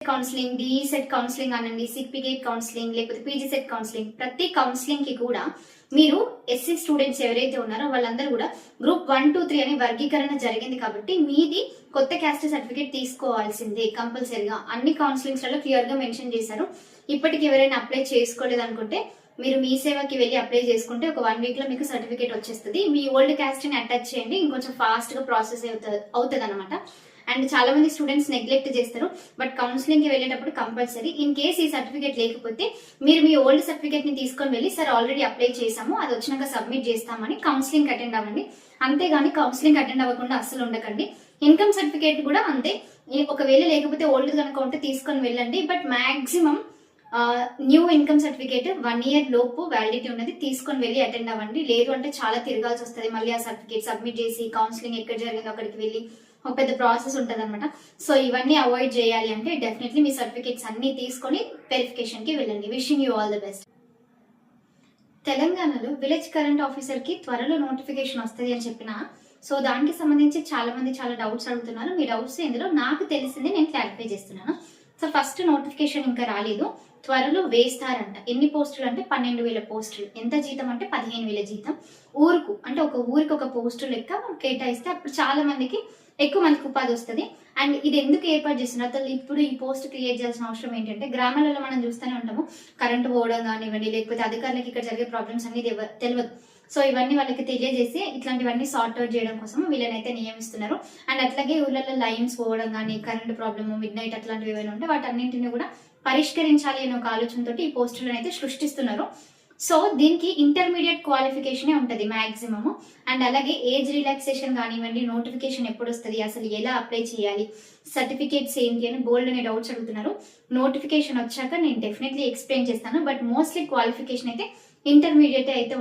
Counselling, DE set counselling అనండి, CPGET counselling, లేకపోతే PG set counselling, ప్రతి కౌన్సిలింగ్ కి కూడా మీరు ఎస్సీ స్టూడెంట్స్ ఎవరైతే ఉన్నారో వాళ్ళందరూ కూడా గ్రూప్ 1, 2, 3 అనే వర్గీకరణ జరిగింది కాబట్టి మీది కొత్త క్యాస్ట్ సర్టిఫికేట్ తీసుకోవాల్సిందే కంపల్సరీగా. అన్ని కౌన్సిలింగ్స్ లలో క్లియర్ గా మెన్షన్ చేశారు. ఇప్పటికి ఎవరైనా అప్లై చేసుకోలేదు అనుకుంటే మీరు మీ సేవకి వెళ్ళి అప్లై చేసుకుంటే ఒక 1 వీక్ లో మీకు సర్టిఫికేట్ వచ్చేస్తుంది. మీ ఓల్డ్ క్యాస్ట్ ని అటాచ్ చేయండి, ఇంకొంచెం ఫాస్ట్ గా ప్రాసెస్ అవుతుంది అనమాట. అండ్ చాలా మంది స్టూడెంట్స్ నెగ్లెక్ట్ చేస్తారు, బట్ కౌన్సిలింగ్ కి వెళ్ళేటప్పుడు కంపల్సరీ. ఇన్ కేస్ ఈ సర్టిఫికేట్ లేకపోతే మీరు మీ ఓల్డ్ సర్టిఫికేట్ ని తీసుకొని వెళ్ళి సార్ ఆల్రెడీ అప్లై చేసాము, అది వచ్చినాక సబ్మిట్ చేస్తామని కౌన్సిలింగ్ అటెండ్ అవ్వండి. అంతేగాని కౌన్సిలింగ్ అటెండ్ అవ్వకుండా అస్సలు ఉండకండి. ఇన్కమ్ సర్టిఫికేట్ కూడా అంతే, ఒకవేళ లేకపోతే ఓల్డ్ కనుక ఉంటే తీసుకొని వెళ్ళండి. But maximum new income certificate 1 year లోపు వ్యాలిడిటీ ఉన్నది తీసుకొని వెళ్ళి అటెండ్ అవ్వండి. లేదు అంటే చాలా తిరగాల్సి వస్తుంది, మళ్ళీ ఆ సర్టిఫికేట్ సబ్మిట్ చేసి కౌన్సిలింగ్ ఎక్కడ జరిగిందో అక్కడికి వెళ్ళి ఒక పెద్ద ప్రాసెస్ ఉంటుంది అనమాట. సో ఇవన్నీ అవాయిడ్ చేయాలి అంటే డెఫినెట్లీ మీ సర్టిఫికేట్స్ అన్ని తీసుకొని వెరిఫికేషన్ కి వెళ్ళండి. Wishing you all the best. తెలంగాణలో విలేజ్ కరెంట్ ఆఫీసర్ కి త్వరలో నోటిఫికేషన్ వస్తుంది అని చెప్పిన, సో దానికి సంబంధించి చాలా మంది చాలా డౌట్స్ అడుగుతున్నారు. మీ డౌట్స్ ఇందులో నాకు తెలిసింది నేను క్లారిఫై చేస్తున్నాను. సో ఫస్ట్ నోటిఫికేషన్ ఇంకా రాలేదు, త్వరలో వేస్తారంట. ఎన్ని పోస్టులు అంటే 12,000 పోస్టులు. ఎంత జీతం అంటే 15,000 జీతం. ఊరుకు అంటే ఒక ఊరికి ఒక పోస్టు లెక్క కేటాయిస్తే అప్పుడు చాలా మందికి ఎక్కువ మందికి ఉపాధి వస్తుంది. అండ్ ఇది ఎందుకు ఏర్పాటు చేస్తున్నారు అసలు? ఇప్పుడు ఈ పోస్ట్ క్రియేట్ చేయాల్సిన అవసరం ఏంటంటే, గ్రామాలలో మనం చూస్తూనే ఉంటాము, కరెంటు పోవడం కానివ్వండి, లేకపోతే అధికారులకు ఇక్కడ జరిగే ప్రాబ్లమ్స్ అన్ని తెలియదు. సో ఇవన్నీ వాళ్ళకి తెలియజేసి ఇట్లాంటివన్నీ సార్ట్ అవుట్ చేయడం కోసం వీళ్ళనైతే నియమిస్తున్నారు. అండ్ అట్లాగే ఊళ్ళలో లైన్స్ పోవడం కానీ, కరెంట్ ప్రాబ్లమ్, మిడ్ నైట్ అట్లాంటివి ఏమైనా ఉంటే వాటన్నింటినీ కూడా పరిష్కరించాలి అనే ఒక ఆలోచనతో ఈ పోస్టులను అయితే సృష్టిస్తున్నారు. సో దీనికి ఇంటర్మీడియట్ క్వాలిఫికేషనే ఉంటుంది మాక్సిమమ్. అండ్ అలాగే ఏజ్ రిలాక్సేషన్ కానివ్వండి, నోటిఫికేషన్ ఎప్పుడు వస్తుంది, అసలు ఎలా అప్లై చేయాలి, సర్టిఫికేట్స్ ఏంటి అని బోల్డ్ అనే డౌట్స్ అడుగుతున్నారు. నోటిఫికేషన్ వచ్చాక నేను డెఫినెట్లీ ఎక్స్ప్లెయిన్ చేస్తాను. బట్ మోస్ట్లీ క్వాలిఫికేషన్ అయితే ఇంటర్మీడియట్ అయితే